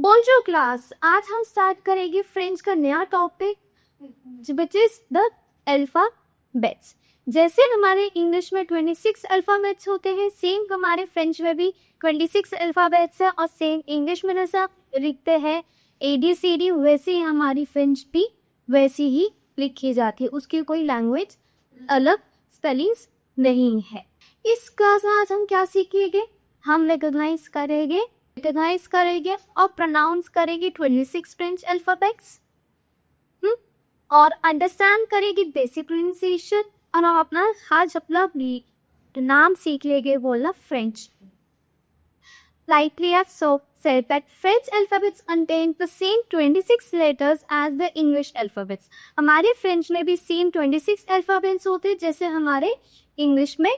बोलजो class, आज हम start करेंगे फ्रेंच का नया topic which is the alphabets. जैसे हमारे इंग्लिश में 26 अल्फाबेट्स होते हैं, सेम हमारे फ्रेंच में भी 26 अल्फाबेट्स है और सेम इंग्लिश में जैसा लिखते हैं ABCD, वैसे ही हमारी फ्रेंच भी वैसी ही लिखी जाती है, उसकी कोई लैंग्वेज अलग स्पेलिंग्स नहीं है। इस क्लास में आज हम क्या सीखेंगे? हम रिकॉग्नाइज करेंगे और प्रोनाउंस करेंगे 26 फ्रेंच अल्फाबेट्स और अंडरस्टैंड करेंगे बेसिक प्रोनाउंसिएशन और हम अपना नाम सीख लेंगे बोलना French. Likely have so said that French alphabets contain the same 26 letters as the English alphabets. हमारे फ्रेंच में भी सेम 26 अल्फाबेट्स होते हैं जैसे हमारे इंग्लिश में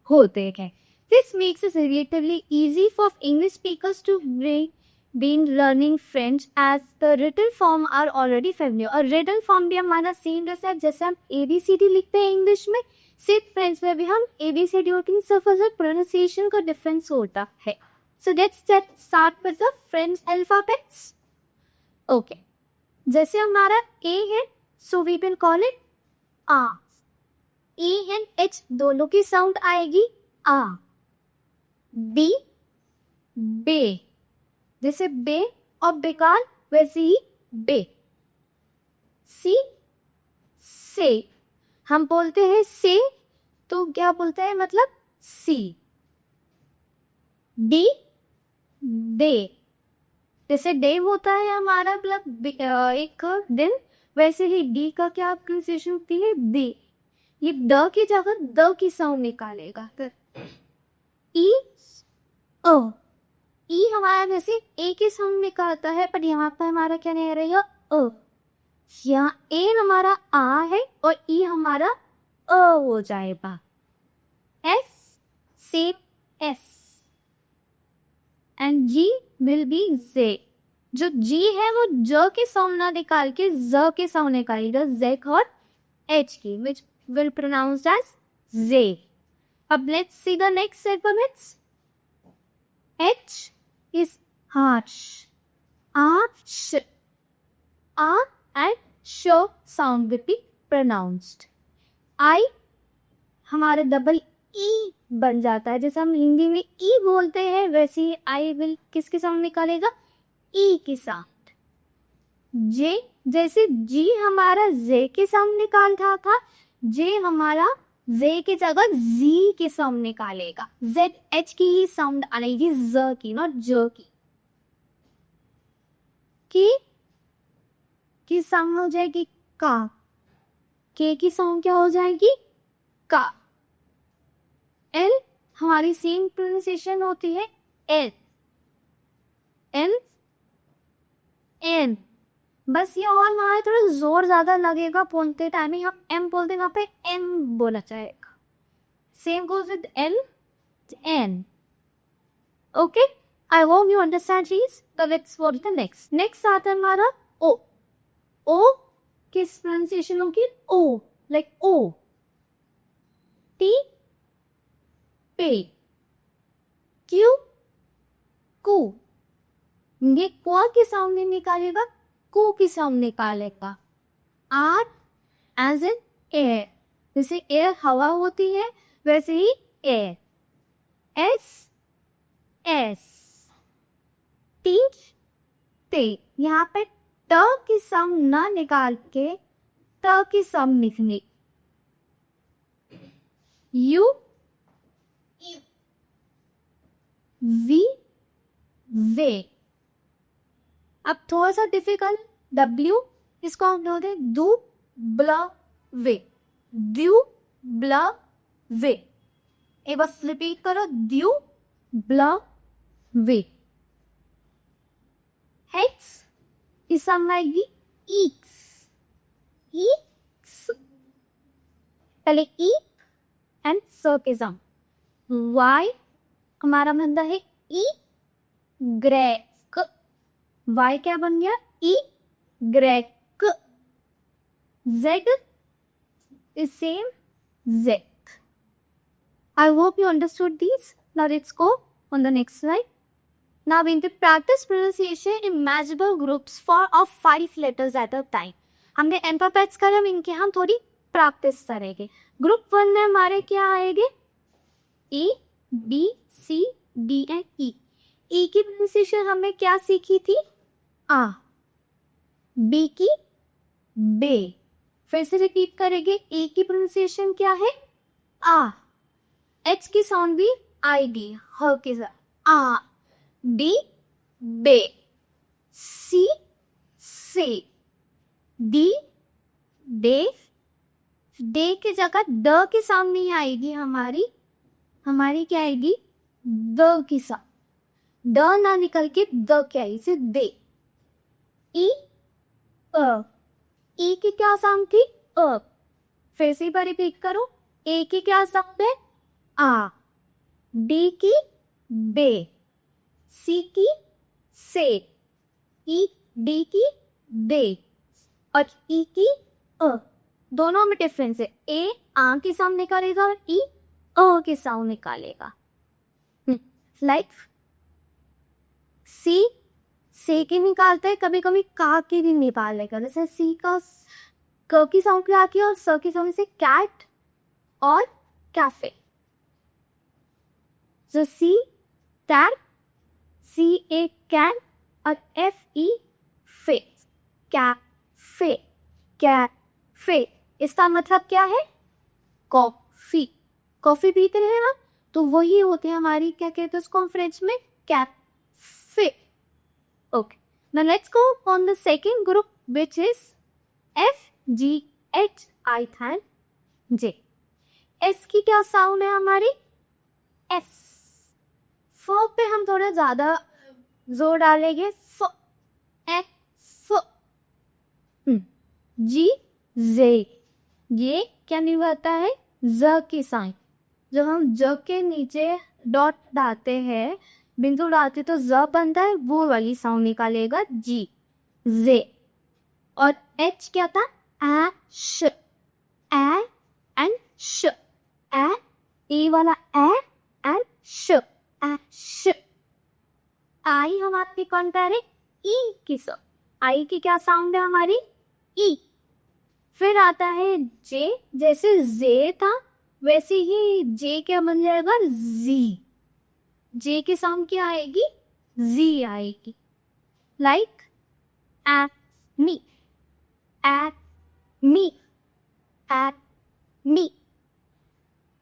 होते हैं। This makes it relatively easy for English speakers to begin learning French as the written form are already familiar. और written form भी हमारा सेम जैसे हम ABCD लिखते हैं इंग्लिश में, सिर्फ फ्रेंच में भी हम ABCD होती है, सिर्फ प्रोनाउंसिएशन का डिफरेंस होता है। So let's start with the French alphabets. Okay. जैसे हमारा A है, so we will call it A. E and H दोनों की साउंड आएगी A. B, बे, जैसे बे और बेकार वैसे ही बे। C, से, हम बोलते हैं से तो क्या बोलते हैं मतलब सी। D, डे, जैसे डे होता है हमारा मतलब एक दिन, वैसे ही डी का क्या प्रोनाउंसिएशन होती है डे। ये ड की जगह द की साउंड निकालेगा। ई ओ, ई हमारा जैसे ए की साउंड निकालता है पर यहाँ पर हमारा क्या नहीं रहेगा अ। यहाँ ए हमारा आ है और ई हमारा अ हो जाएगा। एस से S and G will be J. जो जी है वो ज की साउंड ना निकाल के ज की साउंड निकालेगा, जेक और एच की, विच विल प्रोनाउंस्ड एज जे। अब let's see the next alphabets. H is harsh, arch, a and sh sound will be pronounced. I हमारे डबल ई बन जाता है, जैसे हम हिंदी में ई बोलते हैं वैसे ही आई विल किसके साउंड निकालेगा ई की साउंड। जे, जैसे जी हमारा जे के साउंड निकालता था, जे हमारा जे की जगह जी की साउंड निकालेगा, जेड एच की ही साउंड आएगी ज की, नॉट ज की साउंड हो जाएगी का, के की साउंड क्या हो जाएगी का। एल हमारी सेम प्रोनाउंसिएशन होती है एल, एल एन, बस ये और वहां थोड़ा जोर ज्यादा लगेगा बोलते टाइम में, हम एम बोलते वहां पे एन बोला जाएगा। Same goes with L N. Okay, I hope you understand please. तो let's watch the next. Next आता है हमारा ओ। ओ किस प्रोनाउंसिएशन होगी ओ, लाइक ओ। टी पे, क्यू कू, ये क्वा की साउंड नहीं निकालेगा, कू की साउंड निकालेगा। आर एज इन एयर, जैसे एयर हवा होती है वैसे ही एयर। एस एस, टी ते, यहाँ पे ट की साउंड ना निकाल के त की साउंड निकली। यू वी वे। अब थोड़ा सा डिफिकल्ट डब्ल्यू, इसको हम बोलते दू ब्ल वे, द्यू ब्ल वे। एक बार रिपीट करो, द्यू ब्ल वे। हेक्स इस साउंड आएगी ईक्स, ईक्स, पहले ई एंड स के साउंड। वाई हमारा बनता है ई ग्रेक, वाई क्या बन गया ई ग्रेक। जेड इज सेम जेक। I hope you understood this. Now let's go on the next slide. Now in the practice pronunciation in manageable groups for of 5 letters at a time. हमने alphabets कर इनके हम थोड़ी practice करेंगे. Group 1 में हमारे क्या आएंगे? A B C D and E. E की प्रोनाउंसिएशन हमने क्या सीखी थी? आ. बी की बे. फिर से रिपीट करेंगे. ए की प्रोनाउंसिएशन क्या है? आ. एच की साउंड भी आएगी ह के साथ. आ. बी बे. सी से. D day. डे की जगह द की साउंड नहीं आएगी हमारी क्या आएगी? The key sound. द ना निकल के द क्या आएगी? सिर्फ दे. ई अ. ई की क्या साउंड थी? अ. फिर से बार रिपीट करो. ए की क्या साउंड है? आ. डी की बे. सी की से. ई डी की दे. और ई की अ. दोनों में डिफरेंस है. ए आ की साउंड निकालेगा और ई अ की साउंड निकालेगा. लाइक सी से की निकालते हैं, कभी कभी का की भी निकालेगा. जैसे सी का क की साउंड क्या आती है और स की साउंड से कैट और cafe. So C cat, C A can और F E फे. कैफे. कैफे इसका मतलब क्या है? कॉफी. कॉफी पीते हैं ना, तो वही होते हैं हमारी, क्या कहते हैं उसको फ्रेंच में? Cafe. Okay. Now let's go on the second group which is F G H I and J. S की क्या साउंड है हमारी? F. फ पे हम थोड़ा ज्यादा जोर डालेंगे. फ ए फ. जी जे. ये क्या नहीं होता है? ज की साइन. जब हम ज के नीचे डॉट डालते हैं, बिंदु डालते तो ज बनता है, वो वाली साउंड निकालेगा जी. जे. और एच क्या था? ए श. ए एंड श. ए वाला ए एंड श. एश. आई हमारी कौन कह रहे? ई की साउंड. आई की क्या साउंड है हमारी? ई. फिर आता है जे. जैसे जे था वैसे ही जे क्या बन जाएगा? जी. जे की साउंड क्या आएगी? जी आएगी. Like at me. At me. At me.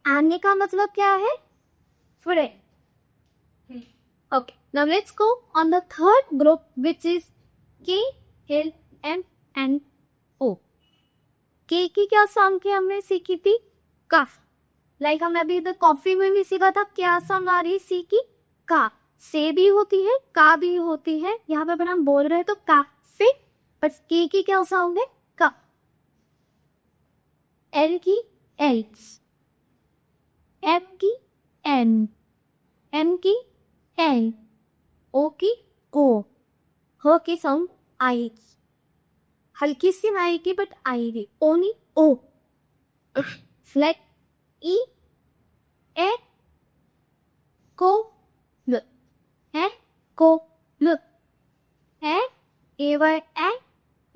आने का मतलब क्या है? Friend. Okay, now let's go on the third group which is K, L, M and O. K की क्या साउंड की हमने सीखी थी? कफ. लाइक हमने अभी इधर कॉफी में भी सीखा था. क्या साउंड आ रही है सी की? का. से भी होती है, का भी होती है. यहाँ पे अगर हम बोल रहे हैं तो का से, पर के की क्या साउंड है? का. एल की एल्स. एम की एन. एम की एन. ओ की ओ. ह की साउंड आई. हल्की सी आएगी बट आएगी. ओ नहीं ओ. फ्लैट ई ए को ल. ए को ल. ए वाई ए.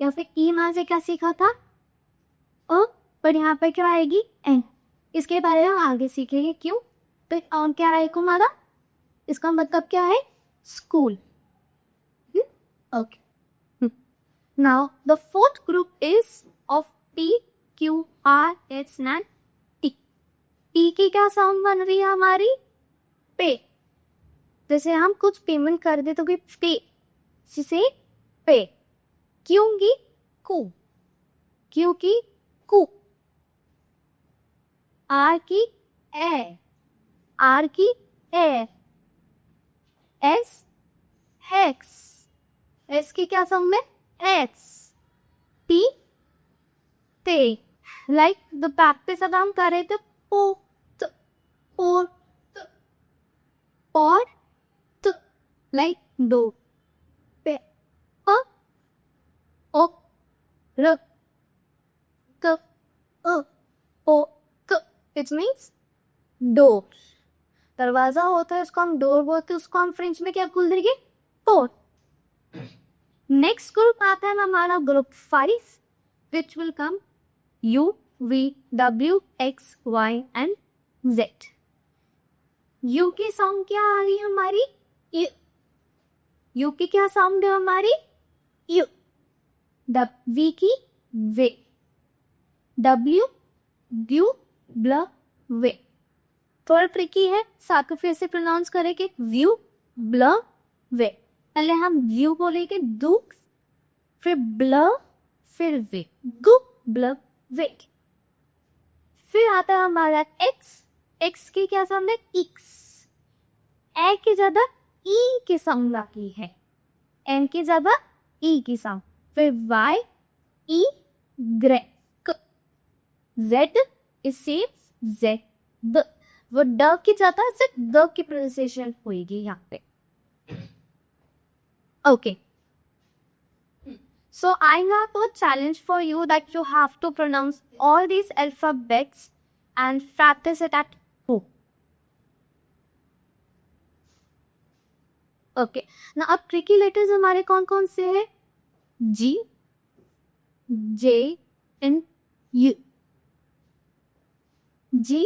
या फिर ई मां से क्या सीखा था? ओ. पर यहाँ पे क्या आएगी? एन. इसके बारे में आगे सीखेंगे. क्यों? तो और क्या आएगा हमारा? इसका मतलब क्या है? School. Okay. Now the fourth group is of P, Q, R, S and T. P की क्या साउंड बन रही है हमारी? पे. जैसे हम कुछ पेमेंट कर दे तो पे से पे. क्यों की कू. क्यू की कू. आर की ए. आर की ए. S hex. एस की क्या साउंड है? एक्स. टी ते. लाइक द प्रैक्टिस अगर हम कर रहे थे पो त और त और त. लाइक दो पे अ ओ र क अ ओ क. It means door. दरवाजा होता है उसको हम डोर बोलते हैं, उसको हम फ्रेंच में क्या बोल देंगे? डोर। नेक्स्ट ग्रुप आता है हमारा group 5 which will come U, V, W, X, Y and Z। U की साउंड क्या आ रही है हमारी? U की क्या साउंड है हमारी? U। V की वे, W, ग्यू, ब्ल, वे। थोड़ा ट्रिकी है, साथ को फिर से प्रोनाउंस करेंगे व्यू, ब्ल, वे। पहले हम व्यू बोलेंगे दू, फिर ब्ल, फिर वे, गु, ब्ल, वे। फिर आता है हमारा एक्स। एक्स की क्या साउंड है? इक्स। ए की ज्यादा ई की साउंड आती है, एन की ज्यादा ई की साउंड। फिर वाई, ई, ग्रे, जेड इज सेम जेड, द। वो ड की ज्यादा सिर्फ द की प्रोनाउंसिएशन होगी यहाँ पे। Okay, so I have a challenge for you that you have to pronounce all these alphabets and practice it at home. Okay, now अब tricky letters हमारे कौन कौन से हैं? G, J and U। G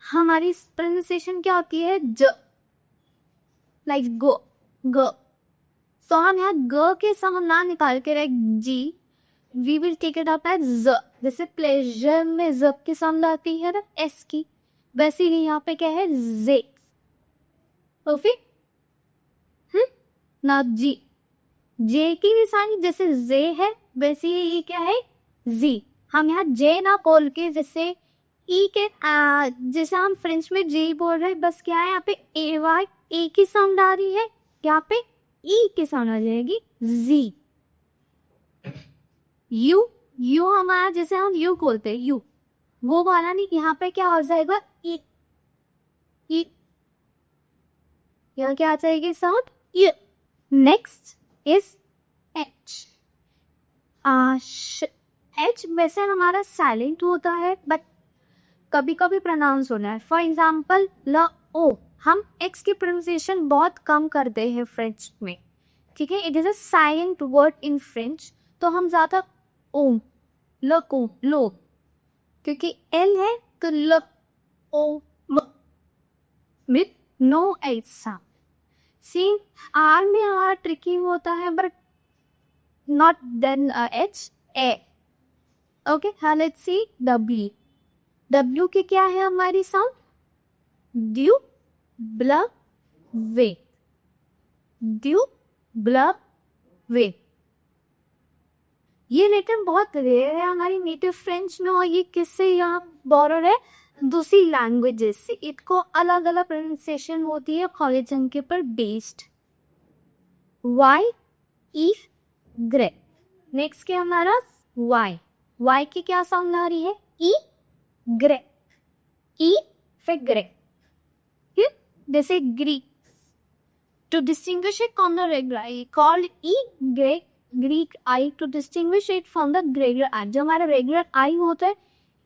हमारी प्रोनाउंसिएशन क्या होती है? ज, लाइक गो, ग। सो हम यहाँ ग के साउंड ना निकाल के रहे G, we will take it up as ज। जैसे प्लेजर में ज की साउंड आती है ना एस की, वैसे ही यहाँ पे क्या है? जे। ओके, ना जी, जे की भी साउंड जैसे जे है वैसे ही ये क्या है? जी। हम यहाँ जे ना बोल के जैसे ई के जैसे हम फ्रेंच में जे बोल रहे हैं, बस क्या है यहाँ पे ए वाई ए की साउंड आ रही है, यहाँ पे ई की साउंड आ जाएगी जी। यू, यू हमारा जैसे हम यू बोलते हैं यू, वो वाला नहीं, यहाँ पे क्या हो जाएगा? ई, ई, यहाँ क्या आ जाएगी sound? You. Next is H. H वैसे हमारा साइलेंट होता है बट कभी कभी प्रोनाउंस होना है। फॉर एग्जाम्पल ल ओ, हम एक्स की प्रोनाउंसिएशन बहुत कम करते हैं फ्रेंच में, ठीक है? It is a silent word in French, तो हम ज्यादा ओम, ल को, लो, क्योंकि एल है तो ल O with no H sound. C R में हमारा ट्रिकी होता है but not then H, A. Okay, हाँ लेट्स सी डब्ल्यू। डब्ल्यू की क्या है हमारी साउंड? ड्यू, ब्ल, वे, ड्यू, ब्ल, वे। ये लेटर बहुत रेयर है हमारी नेटिव फ्रेंच में, और ये किससे यहाँ बोरोड है? दूसरी लैंग्वेजेस से। इसको अलग अलग प्रोनाउंसिएशन होती है कॉलेजन के पर based. Y, E, grey. Next क्या हमारा? वाई। वाई की क्या साउंड आ रही है? ई, ग्रे, ई, फिर ग्रे। जैसे Greek, to distinguish it from the regular I called E Greek I to distinguish it from the regular I। जो हमारा रेगुलर आई होता है,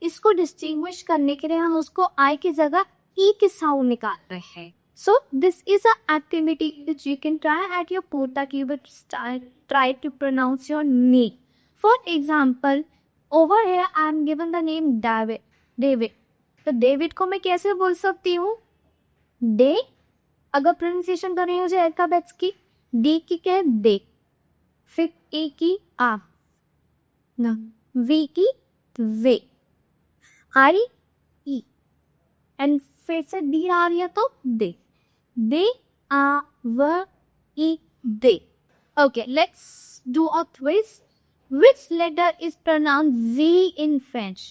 इसको डिस्टिंग्विश करने के लिए हम उसको आई की जगह ई की साउंड निकाल रहे हैं। So this is a activity which you can try at your port ताकि you try to pronounce your name. For example over here I am given the name David. David, तो डेविड को मैं कैसे बोल सकती हूँ? डे, अगर pronunciation कर रही हूँ अल्फाबेट्स की, डी की क्या है? दे, फिर ए की आ, ना, वी की वे, आई ई, एंड फिर से डी आ रही है तो दे, दे आ व ई दे। Okay, let's do a quiz. Which letter is pronounced Z in French?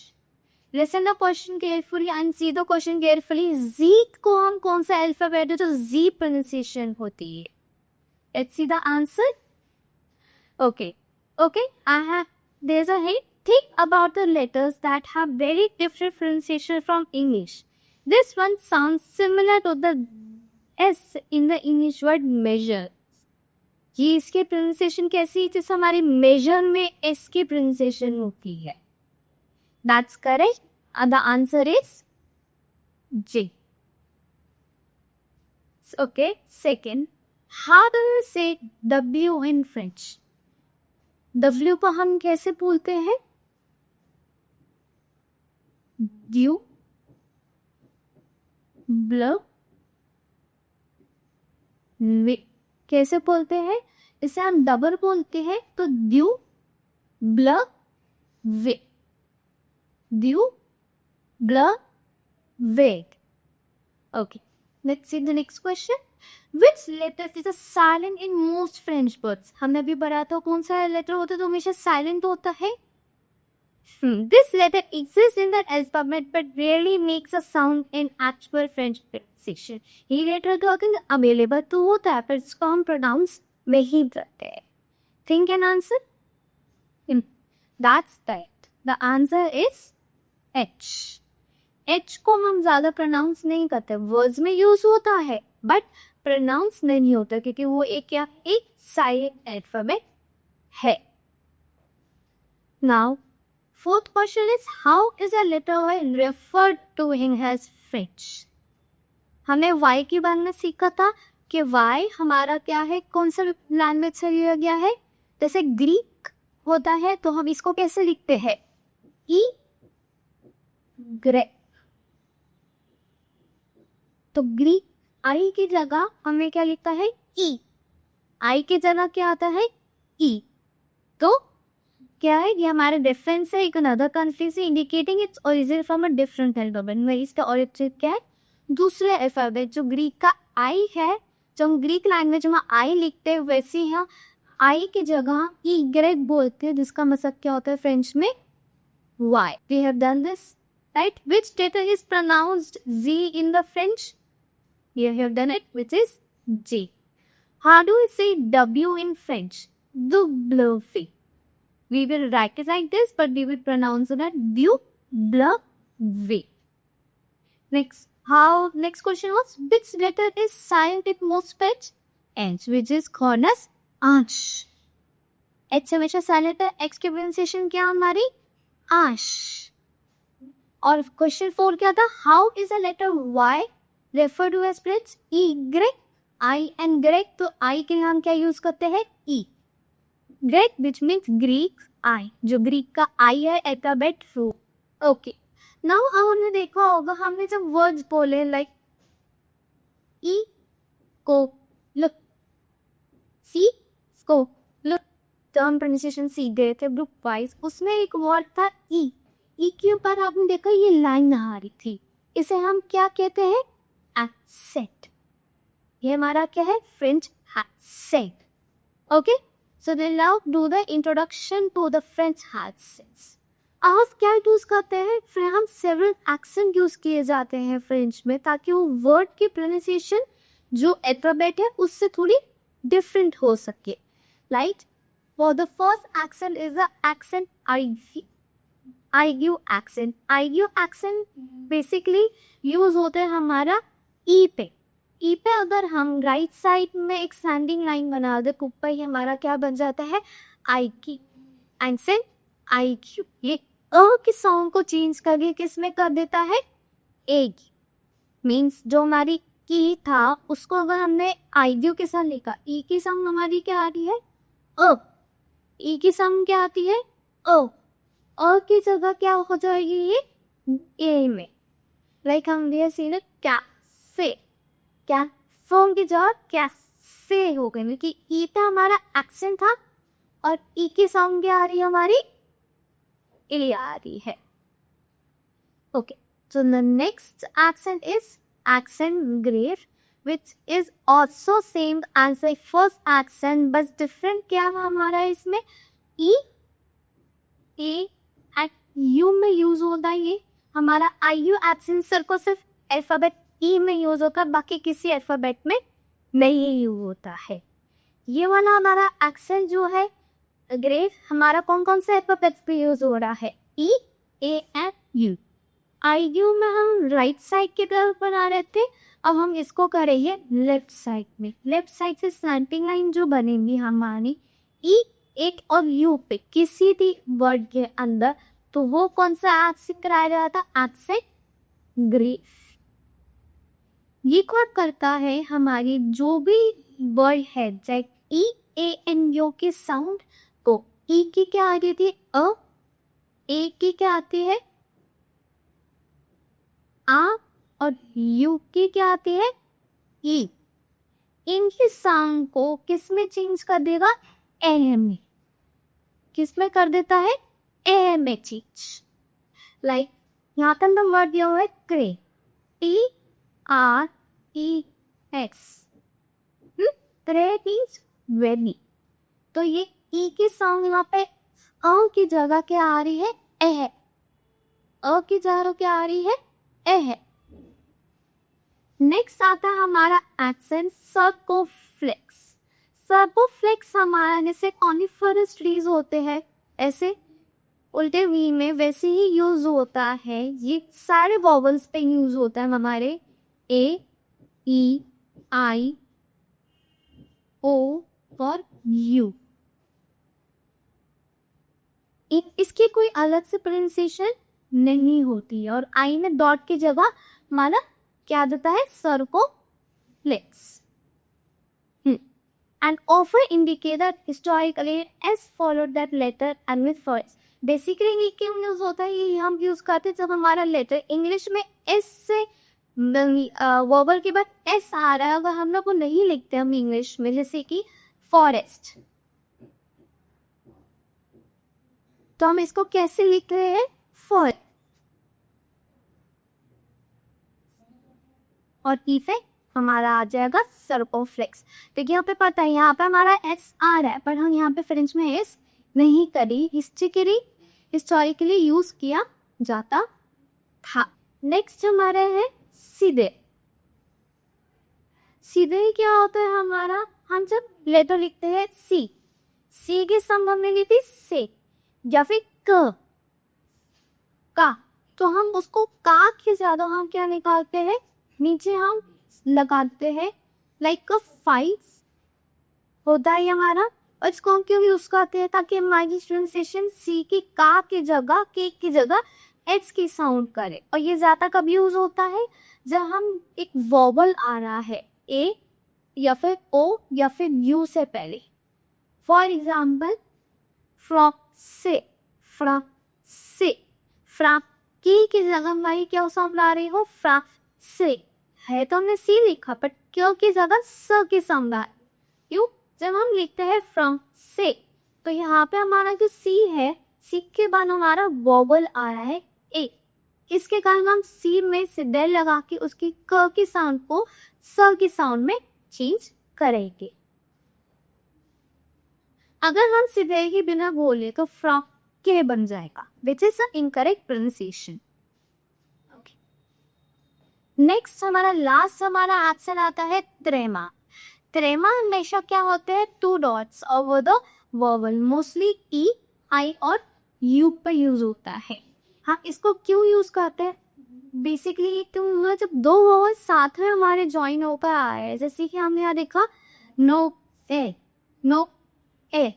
Listen the question carefully and see the question carefully. Z को हम कौन सा अल्फाबेट है जो Z pronunciation होती है? Let's see the answer. Okay, there's a hint. Think about the letters that have very different pronunciation from English. This one sounds similar to the S in the English word measure. ये इसकी pronunciation कैसी है? जैसे हमारे major में S की pronunciation होती है। That's correct, the answer is J. Okay, second, how do you say W in French? W को हम कैसे बोलते हैं? ड्यू, ब्ल, वे कैसे बोलते हैं? इसे हम डबल बोलते हैं तो ड्यू, ब्ल, वे, ड्यू, ब्ल, wait. Okay, let's see the next question. Which letter is a silent in most French words? हमने अभी पढ़ा था कौन सा लेटर होता है तो हमेशा साइलेंट होता है. This letter exists in the alphabet but rarely makes a sound in actual French pronunciation. ये लेटर तो अगर अवेलेबल तो होता है पर इसको हम प्रोनाउंस नहीं करते हैं. Think and answer. That's right. The answer is H. H को हम ज्यादा प्रोनाउंस नहीं करते. वर्ड्स में यूज होता है बट प्रोनाउंस नहीं होता क्योंकि वो एक साइलेंट अल्फाबेट है. Now, fourth question is how is a letter Y referred to in as French? हमने Y के बारे में सीखा था कि Y हमारा क्या है, कौन सा लैंग्वेज से लिया गया है. जैसे ग्रीक होता है तो हम इसको कैसे लिखते हैं? ई ग्रेक. तो ग्रीक आई की जगह हमें क्या लिखता है? ई. आई की जगह क्या आता है? ई. तो क्या है? ये हमारे डिफरेंस है एक अनदर कंट्री से, indicating its origin from a different alphabet. वही इसका ओरिजिन क्या है? दूसरे अल्फाबेट. जो ग्रीक का आई है, जो हम ग्रीक लैंग्वेज में आई लिखते हैं वैसे ही आई की जगह ई ग्रेक बोलते हैं जिसका मतलब क्या होता है फ्रेंच में? Y. We have done this right. Which letter is pronounced G in the French? You have done it, which is J. How do we say W in French? W. We will write it like this, but we will pronounce it W. Next question was, which letter is silent in most French? H, which is called as H. H हमेशा silent है. X की pronunciation क्या हमारी? H. और question 4 क्या था? How is a letter Y refer to as French? E, Grec, I and Grec. तो I के लिए हम क्या यूज करते हैं? E. Grec which means Greek I, जो ग्रीक का I है अल्फाबेट रू. ओके, नाउ हमने देखा होगा हमने जब वर्ड्स बोले लाइक ई को लुक, सी को लुक, तो हम प्रोनाउंसिएशन सीख गए थे ग्रुप वाइज. उसमें एक वर्ड था ई. ई के ऊपर आपने देखा ये लाइन आ रही थी. इसे हम क्या कहते हैं? एक्सेंट. ये हमारा क्या है? French accent. Okay, so then now do the introduction to the French accents. आप क्या यूज करते हैं? फिर हम सेवरल एक्सेंट यूज किए जाते हैं फ्रेंच में ताकि वो वर्ड की प्रोनाउंसिएशन जो अल्फाबेट है उससे थोड़ी डिफरेंट हो सके. Right, for the first accent is the accent आईग्यू एक्सेंट. आईग्यू एक्सेंट बेसिकली यूज होता है हमारा ई पे. ई पे अगर हम राइट साइड में एक स्टैंडिंग लाइन बना दे ऊपर ही हमारा क्या बन जाता है? आई की एक्सेंट आई क्यू. ये अ के साउंड को चेंज करके किस में कर देता है? ए की. मीन्स जो हमारी की था उसको अगर हमने आई क्यू के साथ लिखा, ई की साउंड हमारी क्या आ रही है? अ. ई की साउंड क्या आती है? अ. अ की जगह क्या हो जाएगी? ये ए में. लाइक हम दिया सी ना कैफे, क्या फोन की जगह कैफे हो गई क्योंकि ई था हमारा एक्सेंट था और ई की साउंड क्या आ रही है हमारी? ए आ रही है. Okay, so the next accent is accent grave which is also same as the first accent but different. क्या है हमारा इसमें? ई ए एंड यू में यूज होता है. ये हमारा आई यू एक्सेंट सर को सिर्फ अल्फाबेट ई में यूज होता है, बाकी किसी अल्फाबेट में नहीं यूज होता है. ये वाला हमारा एक्सेंट जो है ग्रेव हमारा कौन कौन से अल्फाबेट पे यूज हो रहा है? E A and U. I U में हम राइट साइड की तरफ बना रहे थे, अब हम इसको करेंगे लेफ्ट साइड में. लेफ्ट साइड से स्लैंटिंग लाइन जो बनेगी हमारी ई एक और यू पे किसी भी वर्ड के अंदर, तो वो कौन सा एक्सेंट कराया जाता? Accent grave. ये क्या करता है, हमारी जो भी वर्ड है चाहे ई ए एन यू के साउंड को, ई की क्या आ रही थी अ, ए की क्या आती है आ, और यू की क्या आती है ई, इनकी साउंड को किस में चेंज कर देगा, एम में। किस में कर देता है, एम में चेंज। लाइक यहाँ पर हमने वर्ड दिया हुआ है क्रे, टी आर ई एक्स, क्रे मीन्स वेली। तो ये ई की साउंड यहाँ पे अ की जगह क्या आ रही है, ए, अ की जगह क्या आ रही है, ए है। नेक्स्ट आता है हमारा एक्सेंट सर्कोफ्लेक्स। सर्कोफ्लेक्स हमारा जैसे कॉनिफरस ट्रीज होते हैं ऐसे उल्टे वी में वैसे ही यूज होता है। ये सारे वॉवल्स पे यूज होता है हमारे ए, ई, आई, ओ और यू। इसकी कोई अलग से प्रोनाउंसिएशन नहीं होती है और आई में डॉट की जगह हमारा क्या देता है, circumflex. And offer indicate that historically S followed that letter and with first. Basically ये क्यों यूज होता है, ये हम यूज करते हैं जब हमारा लेटर इंग्लिश में एस से वोवल के बाद एस आ रहा है, अगर हम लोग को नहीं लिखते हम इंग्लिश में, जैसे कि फॉरेस्ट, तो हम इसको कैसे लिख रहे हैं, फॉर, और ई पे हमारा आ जाएगा सर्कोफ्लेक्स। देखिए यहाँ पे पता है यहाँ पे हमारा एस आ रहा है, पर हम यहाँ पे फ्रेंच में एस नहीं करी, हिस्टोरिकली यूज किया जाता था। नेक्स्ट हमारा है सीधे। सीधे क्या होता है हमारा, हम जब लेटर लिखते हैं सी, सी के संबंध में लिखते से या फिर क का, तो हम उसको का के ज्यादा हम क्या निकालते हैं, नीचे हम लगाते हैं लाइक फाइव होता है हमारा, और इसको हम क्यों यूज करते हैं, ताकि हमारी प्रोनाउंसिएशन सी की का की जगह के की जगह एच की साउंड करे। और ये ज्यादा कब यूज होता है, जब हम एक वॉवल आ रहा है ए या फिर ओ या फिर यू से पहले। फॉर एग्जाम्पल फ्रॉम से, फ्रॉम से, फ्रॉम की जगह हमारी क्या साउंड आ रही हो, फ्रॉम से है तो हमने सी लिखा, बट क्यों की जगह स की साउंड आ रही। क्यों, जब हम लिखते हैं फ्रॉम से तो यहाँ पे हमारा जो सी है, सी के बाद हमारा वोवल आ रहा है ए, इसके कारण हम सी में सिद्धे लगा के उसकी क की साउंड को स की साउंड में चेंज करेंगे। अगर हम सिद्धे के बिना बोले तो फ्रॉम के बन जाएगा, which is incorrect pronunciation. Next हमारा लास्ट हमारा एक्सेंट आता है त्रेमा। त्रेमा हमेशा क्या होते हैं, two dots over the vowel, mostly E, I और यू पर यूज होता है। हाँ, इसको क्यों यूज करते हैं, बेसिकली क्यों, जब दो वोवल साथ में हमारे ज्वाइन होकर आए हैं, जैसे कि हमने यहाँ देखा नो ए, नो ए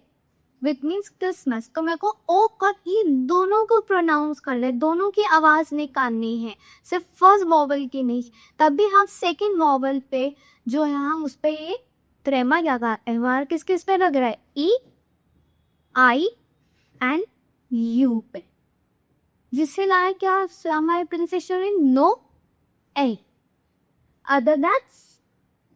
विच मीन्स क्रिसमस, तो मेरे को ओ और ई दोनों को प्रोनाउंस कर ले, दोनों की आवाज निकालनी है, सिर्फ फर्स्ट वॉवल की नहीं। तभी हम सेकंड वॉवल पे जो है हम उस पे ये त्रेमा लगा हमारा किस किस पे लग रहा है, ई, आई एंड यू पे, जिससे लाया क्या हमारे प्रोनाउंसिएशन नो ए, अदर दैट्स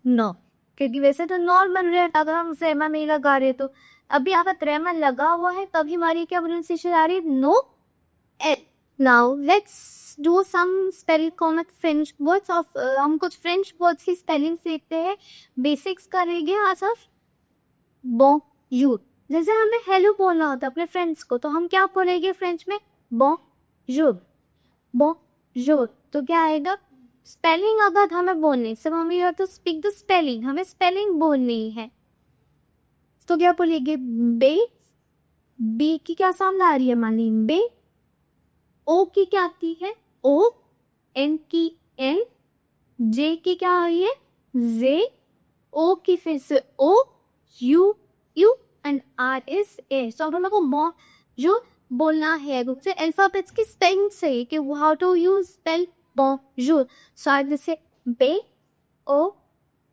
नो, क्योंकि वैसे तो नॉर्मल रेट अगर हम त्रेमा नहीं लगा रहे, तो अभी अगर त्रेमा लगा हुआ है तभी हमारी क्या प्रोनाउंसिएशन आ रही है, no a. Now let's do some spelling common French words of, हम कुछ फ्रेंच वर्ड्स की स्पेलिंग सीखते हैं, बेसिक्स करेंगे आज ऑफ बोंजूर। जैसे हमें हेलो बोलना होता है अपने फ्रेंड्स को, तो हम क्या बोलेंगे फ्रेंच में, बोंजूर, बोंजूर। तो क्या आएगा, स्पेलिंग अगर हमें बोलनी, सब हमें तो स्पीक द स्पेलिंग, हमें स्पेलिंग बोलनी है, तो क्या बोलेंगे, बे, बी की क्या साउंड आ रही है, मान ली बे, ओ की क्या आती है, ओ, एन की एन, जे की क्या आ रही है, जे, ओ की फिर से O, U, U and R is A. So हम लोग को जो बोलना है से अल्फाबेट्स की स्पेलिंग से कि how to use spell bonjour. So जैसे बे, ओ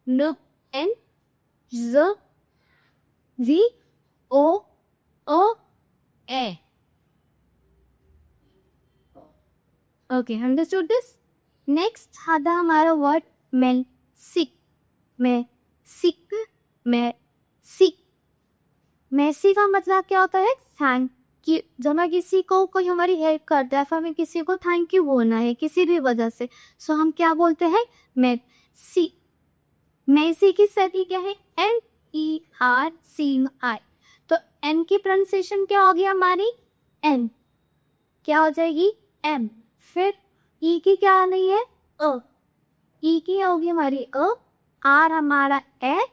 न एन ज V O O A. Okay, understood this. Next आता हमारा वर्ड मेल सिक. मैं सिक, मैं सिक. मैसी का मतलब क्या होता है? Thank you. जब मैं किसी को कोई हमारी हेल्प करता है, फिर हमें किसी को थैंक यू बोलना है किसी भी वजह से, सो हम क्या बोलते हैं? मैं सी. मैसी की सदी क्या है? MERCI. तो एन की प्रोनाउंसिएशन क्या होगी हमारी? एन. क्या हो जाएगी? एम. फिर ई की क्या नहीं है? अ. ई की होगी हमारी अ. आर हमारा ए.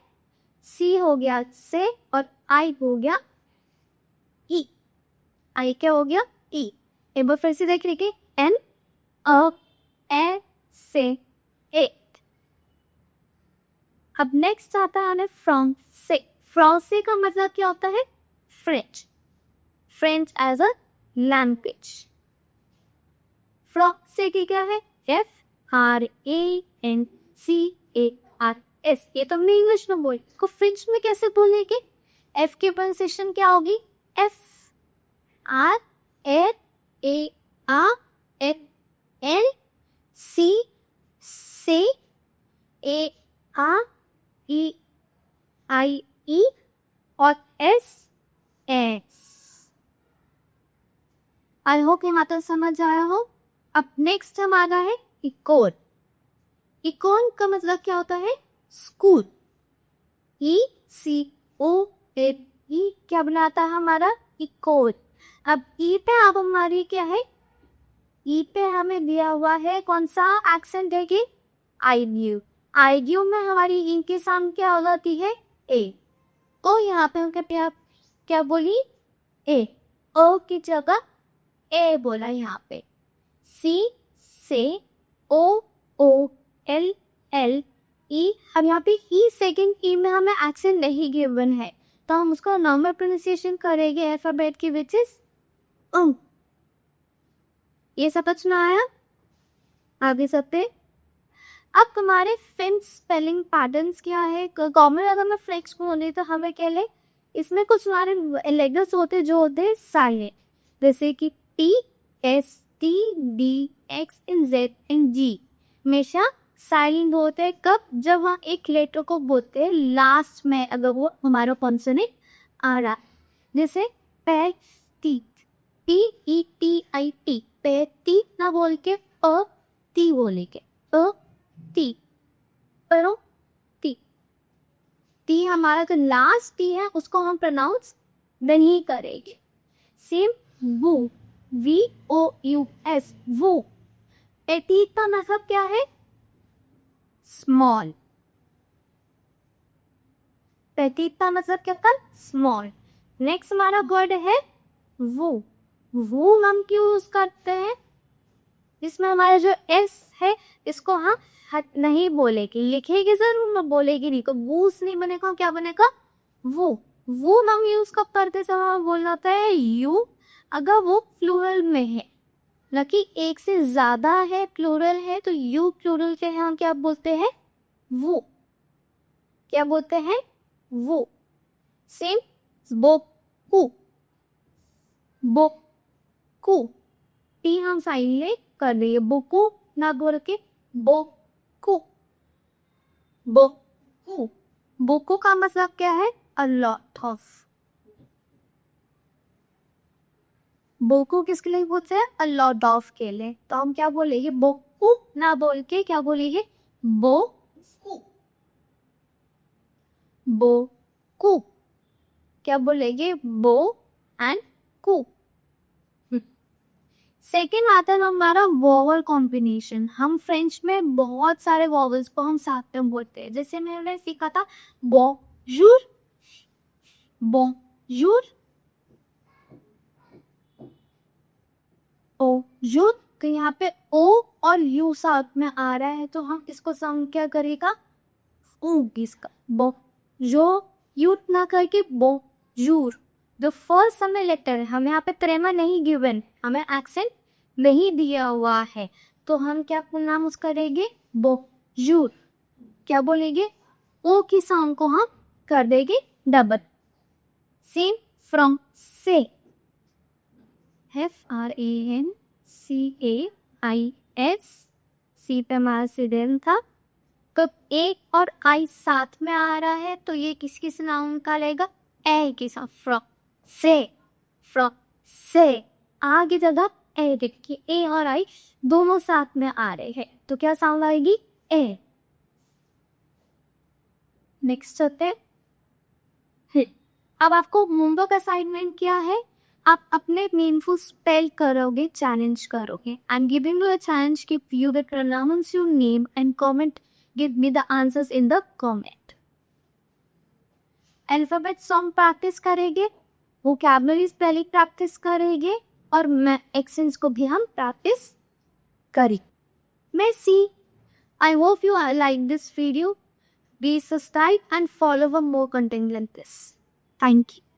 सी हो गया से और आई हो गया ई. आई क्या हो गया? ई. एक बार फिर से देख लीजिए. एन अ ए से ए. अब नेक्स्ट आता है फ्रांसे. फ्रांसे का मतलब क्या होता है? French. French as a language. फ्रांसे की क्या है? FRANCARS. ये तो हमने इंग्लिश में बोली, इसको फ्रेंच में कैसे बोलेंगे? एफ की प्रोनाउंसिएशन क्या होगी? FRANCC से AREIE और SS. आई होप ये मात्र समझ आया हो. अब नेक्स्ट हमारा है इकोन. इकोन का मतलब क्या होता है? स्कूल. ECONE क्या बनाता है हमारा? इकोन. अब ई पे अब हमारी क्या है? ई पे हमें दिया हुआ है कौन सा एक्सेंट है कि? आईड्यू. आईड्यू में हमारी ई के सामने क्या हो जाती है? ए. तो यहाँ पे हम क्या बोली? ए. ओ की जगह ए बोला यहाँ पे. C से OOLLE. अब यहाँ पे ई सेकेंड ई में हमें एक्सेंट नहीं गिवन है, तो हम उसका नॉर्मल प्रोनाउंसिएशन करेंगे अल्फाबेट की, विच इज ये समझ में आया? आगे सब पे. अब हमारे फिंच स्पेलिंग पैटर्न्स क्या है? कॉमन अगर मैं फ्लेक्स बोले तो हमें क्या ले, इसमें कुछ हमारे लेटर्स होते जो होते हैं साइलेंट, जैसे कि TSTDXNZNG हमेशा साइलेंट होते हैं. कब? जब हम एक लेटर को बोलते हैं लास्ट में, अगर वो हमारा कॉन्सोनेंट आ रहा है. जैसे पैटीट, PETIT. पैटी ना बोल के अ टी बोलेंगे. अ टी. पर टी. टी हमारा जो लास्ट टी है उसको हम प्रोनाउंस नहीं करेंगे. सेम वो. VOUS. वो. पेटीट का मतलब क्या है? स्मॉल. पेटीट का मतलब क्या था? स्मॉल. नेक्स्ट हमारा वर्ड है वो. वो हम क्यों यूज करते हैं? इसमें हमारा जो एस है इसको हम नहीं बोलेगी, लिखेगी जरूर, मैं बोलेगी नहीं. तो वूस नहीं बनेगा, क्या बनेगा? वो. वो हम यूज कब करते समय बोलना होता है यू, अगर वो प्लूरल में है, न कि एक से ज्यादा है, प्लूरल है, तो यू प्लूरल के हम क्या बोलते हैं? वो. क्या बोलते हैं? वो. सेम बोकू. बोकू. टी हम साइलेंट कर रही है, बोकू ना बोल के बोकू. बोकू. बोकू का मतलब क्या है? A lot of. बोकू किसके लिए बोलते हैं? अ लॉट ऑफ के लिए. तो हम क्या बोलेंगे? बोकू ना बोल के क्या बोलेंगे? बोकू. बोकू. क्या बोलेंगे? Bow and Koo. सेकेंड आता है हमारा वॉवल कॉम्बिनेशन. हम फ्रेंच में बहुत सारे वॉवल्स को हम साथ में बोलते हैं. जैसे मैंने सीखा था बोंजूर, बोंजूर, बोंजूर. तो यहाँ पे ओ और यू साथ में आ रहा है, तो हम इसको साउंड क्या करेगा? इसका बो जो यू ना करके बोंजूर. द फर्स्ट हमें लेटर है, हमें यहाँ पे ट्रेमा नहीं गिवन, हमें एक्सेंट नहीं दिया हुआ है, तो हम क्या नाम उसका करेंगे? बोंजूर. क्या बोलेंगे, ओ की साउंड को हम कर देंगे डबल। सेम फ्रॉम से, FRANCAIS, सी पे हमारा सिडेन था। कब ए और आई साथ में आ रहा है तो ये किसकी साउंड निकालेगा, ए की साउंड, फ्रॉम से, फ्रॉम से। आ की जगह ए, देखिए ए और आई दोनों साथ में आ रहे हैं तो क्या साउंड आएगी, ए। नेक्स्ट होते हैं, अब आपको होमवर्क असाइनमेंट क्या है, आप अपने मीनिंगफुल स्पेल करोगे, चैलेंज करोगे। I am giving you a challenge कि you will pronounce your name and comment, give me the answers in the comment. Alphabet song practice करेंगे, वोकैबुलरी स्पेलिंग प्रैक्टिस करेंगे और मैं एक्सेंट्स को भी हम प्रैक्टिस करेंगे। Merci. I hope you like this video. Be subscribe and follow for more content like this. Thank you.